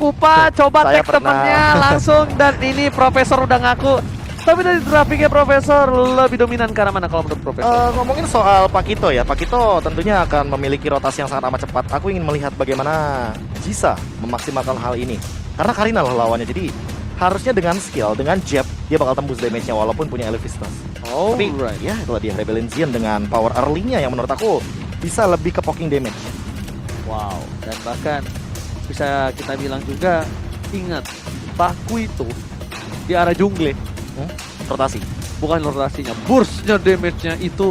Kupa coba Saya tag temennya langsung dan ini Profesor udah ngaku. Tapi dari grafiknya Profesor lebih dominan ke arah mana kalau menurut Profesor? Ngomongin soal Pakito ya, Pakito tentunya akan memiliki rotasi yang sangat amat cepat. Aku ingin melihat bagaimana Jisa memaksimalkan hal ini. Karena Karina loh lawannya, jadi harusnya dengan skill, dengan jab, dia bakal tembus damage-nya walaupun punya Elevistas. Oh, Tapi ya itulah dia Rebellion Xian dengan power early-nya yang menurut aku bisa lebih ke poking damage. Wow, dan bahkan bisa kita bilang juga, ingat, Paku itu di arah jungle, Rotasi. bukan rotasinya, burstnya damage-nya itu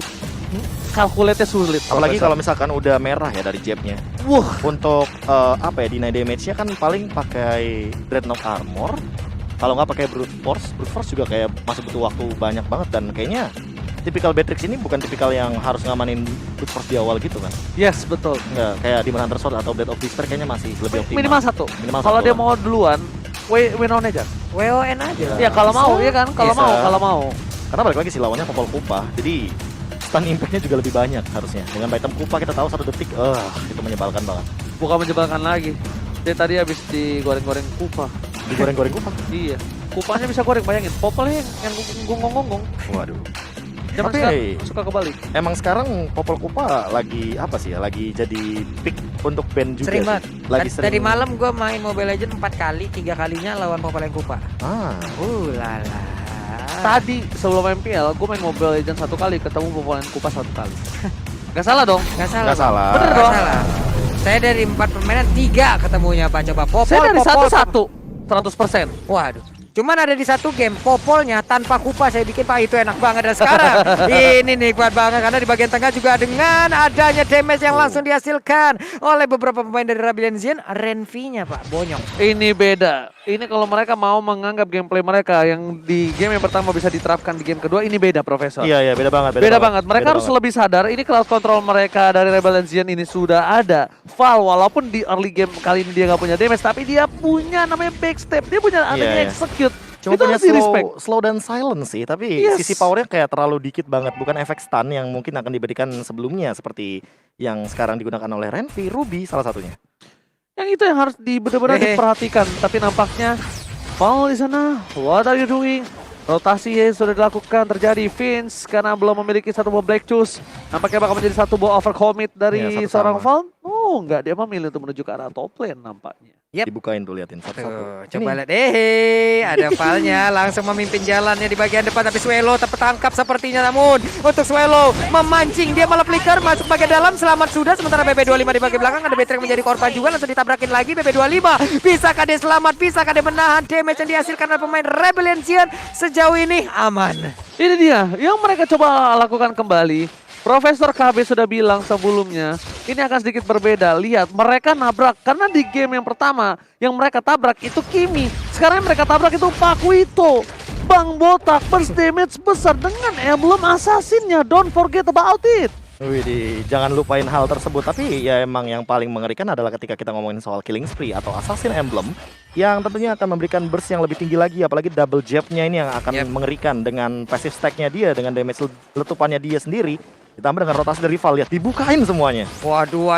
kalkulatnya sulit. Apalagi Profesor. kalau misalkan udah merah ya dari jabnya. Wah, Untuk apa ya, deny damage-nya kan paling pakai Dreadnought Armor. Kalau nggak pakai Brute Force juga kayak masih butuh waktu banyak banget. Dan kayaknya tipikal Beatrix ini bukan tipikal yang harus ngamanin Brute Force di awal gitu kan. yes betul. Nggak, kayak Demon Hunter Sword atau Blade of Despair kayaknya masih lebih optimal. Minimal satu. Minimal Kalau satu dia lah. mau duluan, win on aja. WON aja. Ya kalau mau, ya kan? Kalau Bisa. mau, mau. Karena balik lagi sih lawannya Popol Kupa. Jadi stun impact-nya juga lebih banyak harusnya. Dengan item Kupa kita tahu 1 detik, itu menyebalkan banget. Bukan menjebalkan lagi. Dia tadi habis digoreng-goreng Kupa. Digoreng-goreng Kupa. Iya. Kupanya bisa goreng, bayangin. Popolnya yang gonggong-gonggong. Waduh. Zaman Tapi sekarang suka kebalik. emang sekarang Popol Kupa lagi apa sih ya? Lagi jadi pick untuk band juga. Sering sih. banget. Lagi sering. Tadi malam gue main Mobile Legends 4 kali, 3 kalinya lawan Popol yang Kupa. Ah, Lala. Tadi sebelum MPL, gue main Mobile Legends 1 kali, ketemu Popolan Kupa 1 kali. Gak salah dong? Gak salah. nggak salah. Bener Nggak dong? salah. Saya dari 4 permainan 3 ketemunya Pak. Coba Popol. Saya dari Popol, 1-1, 100%. Waduh. Cuman ada di satu game Popolnya tanpa Kupa saya bikin Pak, itu enak banget. Dan sekarang ini nikmat banget karena di bagian tengah juga dengan adanya damage yang langsung dihasilkan oleh beberapa pemain dari Rebellion Xian, Renvi-nya Pak bonyok. Ini beda. Ini kalau mereka mau menganggap gameplay mereka yang di game yang pertama bisa diterapkan di game kedua, ini beda Profesor. iya beda banget. Beda banget. Mereka Beda harus banget. lebih sadar. Ini crowd control mereka dari Rebellion Xian ini sudah ada. Val walaupun di early game kali ini dia nggak punya damage, tapi dia punya namanya backstep. Dia punya adanya iya. execute. Cuma itu punya harus di-respect. slow dan silent sih, tapi Yes. sisi powernya kayak terlalu dikit banget. Bukan efek stun yang mungkin akan diberikan sebelumnya seperti yang sekarang digunakan oleh Renvi, Ruby salah satunya. Yang itu yang harus benar-benar diperhatikan. Tapi nampaknya Val di sana. What are you doing? Rotasi sudah dilakukan, terjadi Vince karena belum memiliki satu buah Black Choose. Nampaknya bakal menjadi satu buah overcommit dari Iya, satu seorang sama. Val. Oh enggak, dia memilih untuk menuju ke arah top lane nampaknya. Yep. Dibukain tuh, liatin satu-satu. Tuh, coba lihat. Ada Valnya langsung memimpin jalannya di bagian depan, tapi Swelo tertangkap sepertinya. Namun untuk Swelo memancing, dia malah flicker masuk bagian dalam, selamat sudah. Sementara BB25 di bagian belakang ada Beatrix menjadi korban juga, langsung ditabrakin lagi BB25. Bisakah dia selamat? Bisakah dia menahan damage yang dihasilkan oleh pemain Rebellion Xian? Sejauh ini aman. Ini dia yang mereka coba lakukan kembali. Profesor KB sudah bilang sebelumnya, ini akan sedikit berbeda. Lihat, mereka nabrak. Karena di game yang pertama, yang mereka tabrak itu Kimi. Sekarang yang mereka tabrak itu Pakuito. Bang Botak, burst damage besar dengan emblem assassinnya. Don't forget about it. Widih, jangan lupain hal tersebut. Tapi ya emang yang paling mengerikan adalah ketika kita ngomongin soal killing spree atau assassin emblem, yang tentunya akan memberikan burst yang lebih tinggi lagi, apalagi double jab-nya ini yang akan mengerikan dengan passive stack-nya dia, dengan damage letupannya dia sendiri. Ditambah dengan rotasi dari rival, lihat dibukain semuanya. Waduh,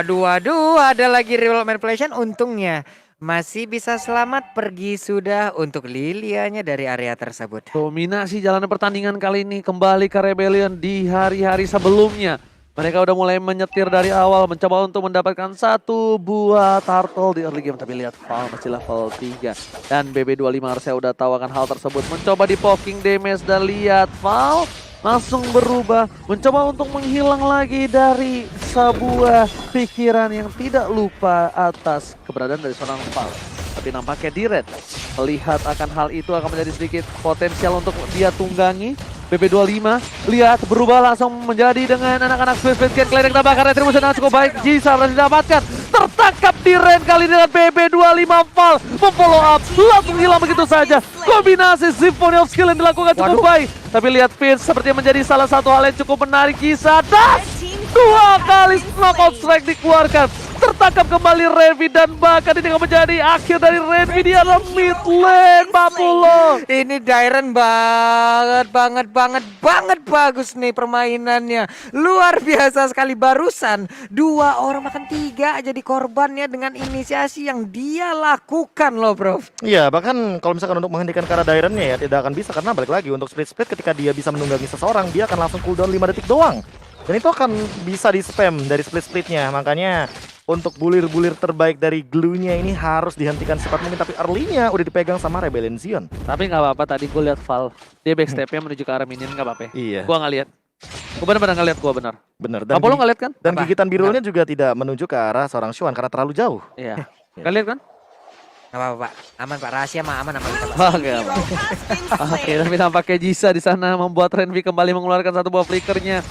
ada lagi real manipulation. Untungnya masih bisa selamat, pergi sudah untuk Lilianya dari area tersebut. Dominasi jalannya pertandingan kali ini kembali ke Rebellion di hari-hari sebelumnya. Mereka udah mulai menyetir dari awal, mencoba untuk mendapatkan satu buah turtle di early game. Tapi lihat Val masih level 3. Dan BB25 harusnya udah tahu akan hal tersebut. Mencoba di poking damage dan lihat Val langsung berubah. Mencoba untuk menghilang lagi dari sebuah pikiran yang tidak lupa atas keberadaan dari seorang Val. Tapi nampaknya Diret melihat akan hal itu akan menjadi sedikit potensial untuk dia tunggangi. BB25 lihat berubah langsung menjadi dengan anak-anak Space Ken Cleric tambahkan retribution yang cukup baik. Jisa berhasil didapatkan, tertangkap di range kali ini dengan BB25 Val memfollow up, langsung hilang begitu saja. Kombinasi Symphony of Skill yang dilakukan cukup baik. Tapi lihat Vince seperti menjadi salah satu hal yang cukup menarik. Jisa dan 2 kali knockout strike dikeluarkan. Tertangkap kembali Renvi dan bahkan ini akan menjadi akhir dari Renvi di arah mid lane, Papulo. Ini Dairen banget bagus nih permainannya. Luar biasa sekali, barusan 2 orang makan 3 jadi korbannya dengan inisiasi yang dia lakukan loh, Bro. Iya, bahkan kalau misalkan untuk menghentikan Kara Dairen-nya ya tidak akan bisa, karena balik lagi untuk split ketika dia bisa menunggangi seseorang, dia akan langsung cooldown 5 detik doang. Dan itu akan bisa di spam dari split-splitnya. Makanya untuk bulir-bulir terbaik dari glue-nya ini harus dihentikan secepat mungkin. Tapi early-nya udah dipegang sama Rebellion Zion. Tapi nggak apa-apa, tadi gue lihat Val, dia backstep-nya menuju ke arah minion, nggak apa-apa. Iya. Gua nggak lihat. Gue benar-benar nggak lihat, gue benar. Bener. Papulo nggak lihat kan? Dan Apa? gigitan birunya juga tidak menuju ke arah seorang Xuan karena terlalu jauh. Iya. Nggak lihat kan? Gak apa-apa, Pak. Aman, Pak. Rahasia mah aman kita, Pak. Oke, oke, tapi nampaknya Jisa di sana membuat Renvi kembali mengeluarkan satu buah flickernya.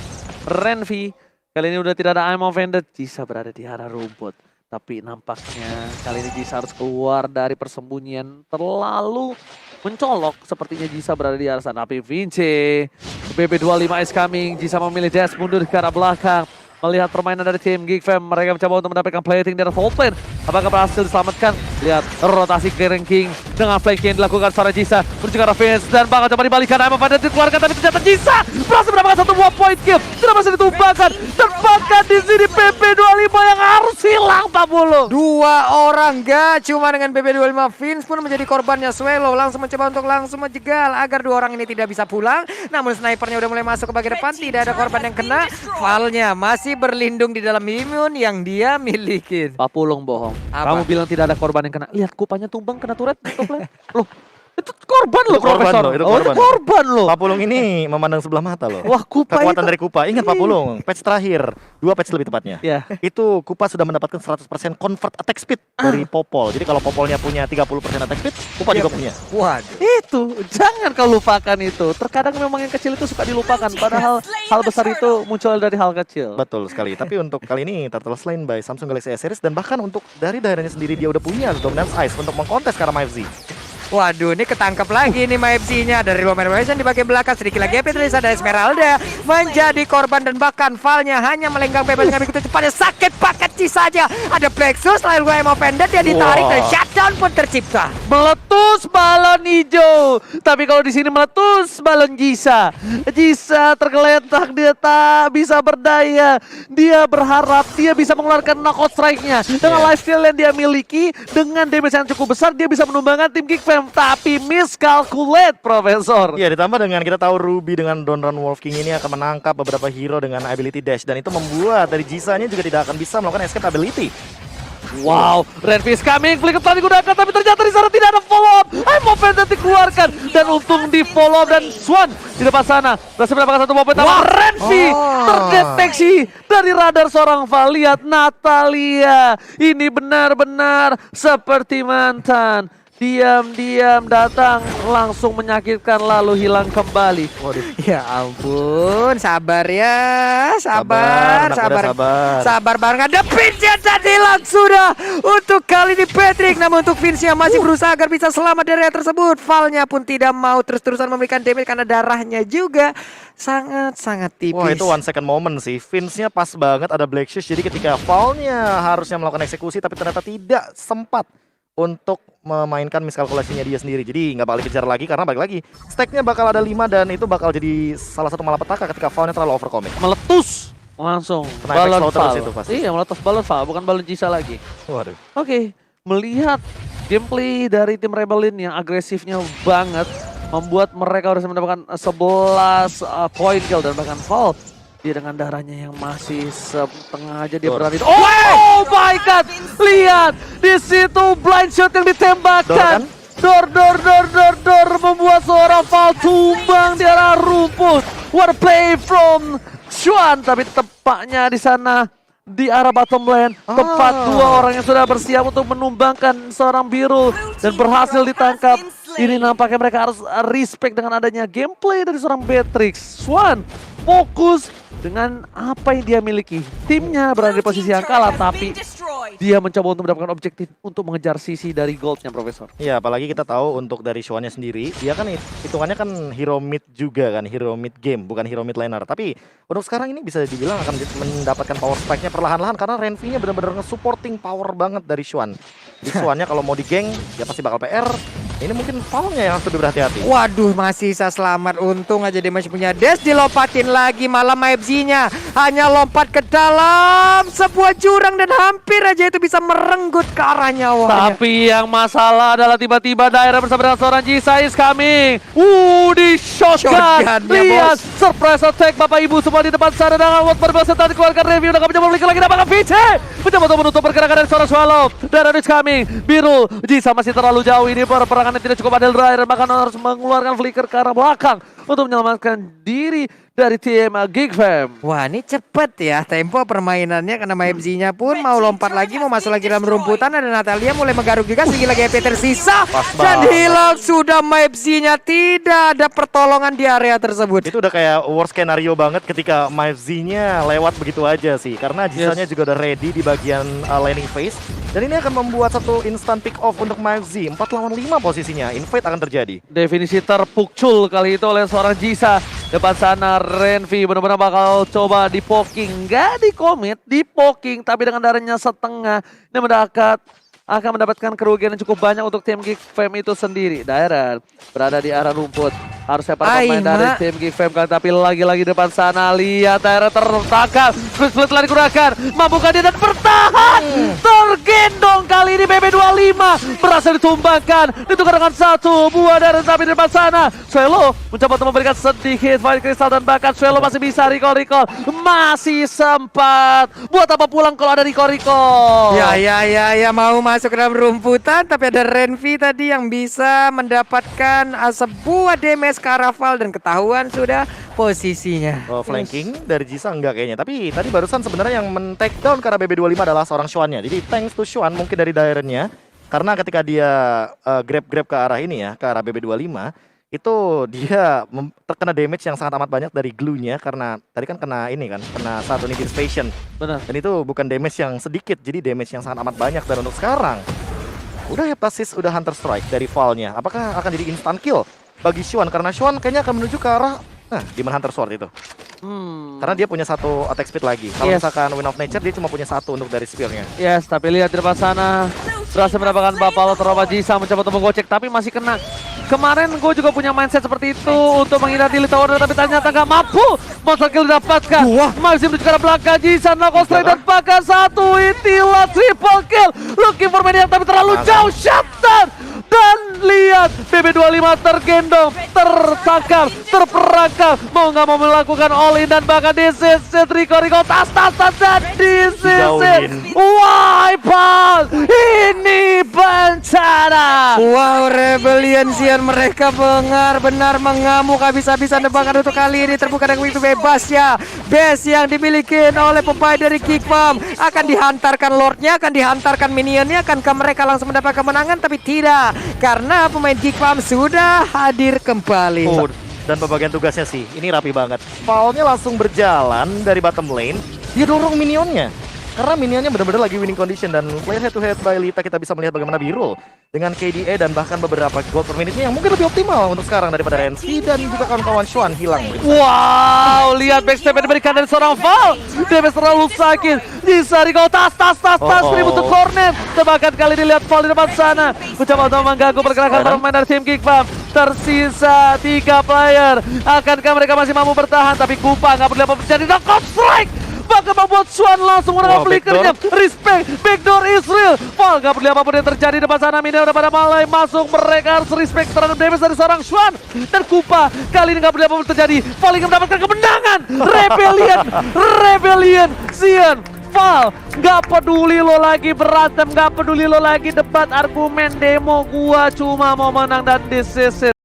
Renvi kali ini udah tidak ada I'm offended. Jisa berada di arah rumput. Tapi nampaknya kali ini Jisa harus keluar dari persembunyian. Terlalu mencolok sepertinya Jisa berada di arah sana. Tapi Vinci, BB25 is coming. Jisa memilih dash mundur ke arah belakang. Melihat permainan dari tim Geek Fam, mereka mencoba untuk mendapatkan plating dari top lane. Apakah berhasil diselamatkan? Lihat rotasi clearing king dengan flanking yang dilakukan seorang Jisa menuju ke arah Vince dan bakal coba dibalikan. Emang pada dikeluarkan, tapi ternyata Jisa berhasil mendapatkan satu buah point kill. Tidak berhasil ditumbangkan. Terpakan di sini PP25 yang harus hilang, Papulo. 2 orang gak cuma dengan BB25. Vince pun menjadi korbannya. Swelo langsung mencoba untuk langsung menjegal agar 2 orang ini tidak bisa pulang. Namun snipernya udah mulai masuk ke bagian depan, tidak ada korban yang kena. Valnya masih berlindung di dalam imun yang dia miliki. Papulung bohong. Apa? Kamu bilang tidak ada korban yang kena. Lihat kupanya tumbang kena turret. Loh, itu korban loh, Itu korban Profesor. loh, itu Oh, itu korban. korban loh. Papulung ini memandang sebelah mata loh. Wah, Kupa Kekuatan itu. dari Kupa. Ingat Papulung, patch terakhir, 2 patch lebih tepatnya. Ya. Itu Kupa sudah mendapatkan 100% convert attack speed dari Popol. Jadi kalau Popolnya punya 30% attack speed, Kupa juga punya. Waduh. Itu, jangan kau lupakan itu. Terkadang memang yang kecil itu suka dilupakan. Padahal hal besar itu muncul dari hal kecil. Betul sekali. Tapi untuk kali ini Turtle Slain by Samsung Galaxy S Series, dan bahkan untuk dari daerahnya sendiri dia udah punya Dominance Ice untuk mengkontes Karma FZ. Waduh, ini ketangkap lagi nih MFC-nya dari Roman Revolution di bagian belakang. Sedikit lagi Petris, ada Esmeralda menjadi korban dan bahkan Valnya hanya melenggang bebas dengan begitu cepatnya. Sakit paket saja. Ada Plexus, lalu gue mau pendek, dia ditarik dan shutdown pun tercipta. Meletus balon hijau. Tapi kalau di sini meletus balon Jisa. Jisa tergeletak, dia tak bisa berdaya. Dia berharap dia bisa mengeluarkan knockout strike-nya. Dengan lifesteal yang dia miliki, dengan damage yang cukup besar, dia bisa menumbangkan tim Geek Fam. Tapi miscalculate, Profesor. Iya, ditambah dengan kita tahu Ruby dengan Donran Wolf King ini akan menangkap beberapa hero dengan ability dash. Dan itu membuat dari Jisa-nya juga tidak akan bisa melakukan escape ability. Wow, Renvi is coming, flicker telah digunakan, tapi ternyata di sana tidak ada follow up. I'm offended dikeluarkan, dan untung di follow up, dan Swan di depan sana berhasil mendapatkan satu momen pertama. Renvi terdeteksi dari radar seorang Val. Lihat Natalia, ini benar-benar seperti mantan. Diam-diam datang, langsung menyakitkan lalu hilang kembali. Waduh. Ya ampun, sabar ya, Sabar, anak muda, sabar. Sabar banget. Ada Vince tadi hilang sudah untuk kali ini Patrick. Namun untuk Vince yang masih berusaha agar bisa selamat dari area tersebut. Valnya pun tidak mau terus-terusan memberikan damage karena darahnya juga sangat-sangat tipis. Wah, itu 1 second moment sih. Vince-nya pas banget ada Black Shoes. Jadi ketika Val-nya harusnya melakukan eksekusi tapi ternyata tidak sempat untuk memainkan miskalkulasinya dia sendiri. Jadi nggak bakal dikejar lagi karena balik lagi stacknya bakal ada 5 dan itu bakal jadi salah satu malapetaka ketika Val-nya terlalu overcommit. Meletus langsung Kena efek balon slow terus Val. itu pasti. Iya, meletus balon Val, bukan balon Jisa lagi. Waduh. Oke, melihat gameplay dari tim Rebellion yang agresifnya banget, membuat mereka harus mendapatkan 11 point kill dan bahkan Val dia dengan darahnya yang masih setengah aja dia berani. Oh my god, lihat di situ blind shot yang ditembakkan. Dor membuat seorang Val tumbang di arah rumput. What a play from Xuan, tapi tepatnya di sana di arah bottom lane, tepat 2 orang yang sudah bersiap untuk menumbangkan seorang biru dan berhasil ditangkap. Ini nampaknya mereka harus respect dengan adanya gameplay dari seorang Beatrix. Swan fokus dengan apa yang dia miliki. Timnya berada di posisi yang kalah, tapi dia mencoba untuk mendapatkan objektif untuk mengejar sisi dari goldnya, Profesor. Iya, apalagi kita tahu untuk dari Shuan-nya sendiri, dia kan hitungannya kan hero mid juga kan, hero mid game, bukan hero mid laner. Tapi untuk sekarang ini bisa dibilang akan mendapatkan power spike-nya perlahan-lahan karena Renvi-nya benar-benar nge-supporting power banget dari Shuan. Jadi Shuan-nya kalau mau di geng, dia pasti bakal PR. Ini mungkin Paul-nya yang harus lebih berhati-hati. Waduh, masih bisa selamat. Untung aja dia masih punya dash, dilompatin lagi. Malah MFZ-nya hanya lompat ke dalam sebuah jurang dan hampir aja itu bisa merenggut ke arah nyawanya. Tapi yang masalah adalah tiba-tiba daerah bersama dengan seorang Jisa is coming. Di shotgun. Shotgun-nya, Lihat, bos. surprise attack Bapak Ibu semua di depan sana dengan Watt berbahasa tadi keluarkan review. Udah mencoba balik lagi apakah VC mencoba untuk menutup pergerakan dari seorang Swallow. Daerah is coming. Biru, Jisa masih terlalu jauh. Ini perperangan yang tidak cukup adil. Daerah bahkan harus mengeluarkan flicker ke arah belakang untuk menyelamatkan diri dari tim Geek Fam. Wah, ini cepet ya tempo permainannya karena MFZ-nya pun mau lompat lagi, mau masuk lagi dalam rumputan. Ada Natalia mulai menggaruk juga, sedikit lagi EP tersisa. Dan banget. hilang sudah MFZ-nya, tidak ada pertolongan di area tersebut. Itu udah kayak worst scenario banget ketika MFZ-nya lewat begitu aja sih. Karena Jisanya juga udah ready di bagian laning phase. Dan ini akan membuat satu instant pick off untuk MFZ. 4 lawan 5 posisinya, invade akan terjadi. Definisi terpukul kali itu oleh seorang Jisa. Depan sana Renvi benar-benar bakal coba di poking, nggak di commit, di poking, tapi dengan darahnya setengah. Ini akan mendapatkan kerugian yang cukup banyak untuk tim Geek Fam itu sendiri. Daerah berada di arah rumput. Harusnya para pemain dari tim Geek Fam kali, tapi lagi-lagi depan sana lihat daerah tertangkap. Split telah digunakan, mampukah dia dan bertahan. Tergendong kali ini BB25 berhasil ditumbangkan. Ditukar dengan satu buah daerah, tapi di depan sana Swallow mencoba untuk memberikan sedikit fire crystal dan bahkan Swallow masih bisa recall. Masih sempat. Buat apa pulang kalau ada recall? Ya, mau masuk ke dalam rumputan, tapi ada Renvi tadi yang bisa mendapatkan sebuah damage ke arah Val dan ketahuan sudah posisinya. Flanking dari Jisa enggak kayaknya. Tapi tadi barusan sebenarnya yang men-take down karena BB25 adalah seorang Shuan-nya. Jadi thanks to Shuan mungkin dari Dairen-nya. Karena ketika dia grab ke arah ini ya, ke arah BB25, itu dia terkena damage yang sangat amat banyak dari glue-nya. Karena tadi kan kena ini kan, kena satu Nidin Station. Benar. Dan itu bukan damage yang sedikit, jadi damage yang sangat amat banyak. Dan untuk sekarang, udah Heptasis, udah Hunter Strike dari Val-nya. Apakah akan jadi instant kill bagi Shuan? Karena Shuan kayaknya akan menuju ke arah Demon Hunter Sword itu. Karena dia punya satu attack speed lagi. Kalau misalkan Wind of Nature dia cuma punya satu untuk dari spear-nya. Yes, tapi lihat di depan sana berhasil mendapatkan Bapalo terlalu Jisa mencoba untuk menggocek tapi masih kena. Kemarin gue juga punya mindset seperti itu untuk menghindar di Tower tapi ternyata gak mampu. Monster kill didapatkan. Masih menuju ke arah belakang Jisa, Knuckle Strike dan bahkan satu itilah triple kill. Looking for Maniac tapi terlalu jauh, shutdown. Dan lihat BB25 tergendong, tertangkap, terperangkap. Mau nggak mau melakukan all in dan bahkan this is it. Rico tas dan this is it. Wipe out. Ini bencana. Wow, Rebellion Xian mereka benar-benar mengamuk habis-habisan bahkan untuk kali ini terbuka dengan itu bebas ya. Base yang dimiliki oleh pemain dari Geek Fam akan dihantarkan Lordnya, akan dihantarkan minionnya, akankah mereka langsung mendapat kemenangan? Tapi tidak, karena pemain Geek Fam sudah hadir kembali. Dan pembagian tugasnya sih, ini rapi banget. Val-nya langsung berjalan dari bottom lane, dia dorong minionnya. Karena minionnya benar-benar lagi winning condition dan player head to head by Lita kita bisa melihat bagaimana Birul dengan KDA dan bahkan beberapa gold per minute-nya yang mungkin lebih optimal untuk sekarang daripada Renzi dan juga kawan-kawan Shuan hilang. Wow, lihat backstep yang diberikan dari seorang Val. Damage terlalu sakit. Jisa Rico tas ribut to corner. Bahkan kali ini lihat Val di depan sana mencoba untuk mengganggu pergerakan pemain dari tim Geek Fam. Tersisa 3 player. Akankah mereka masih mampu bertahan? Tapi Kupa nggak peduli apa terjadi. Knockout strike. Bahkan membuat Shuan langsung menggunakan flickernya. Respect, backdoor Israel. Val gak peduli apapun yang terjadi depan sana. Minion udah pada mulai masuk. Mereka harus respect terhadap damage dari seorang Shuan. Dan Kupa kali ini gak peduli apapun terjadi. Val ingin mendapatkan kemenangan. Rebellion, Xian. Val, gak peduli lo lagi berantem, gak peduli lo lagi debat argumen demo. Gua cuma mau menang dan this is it.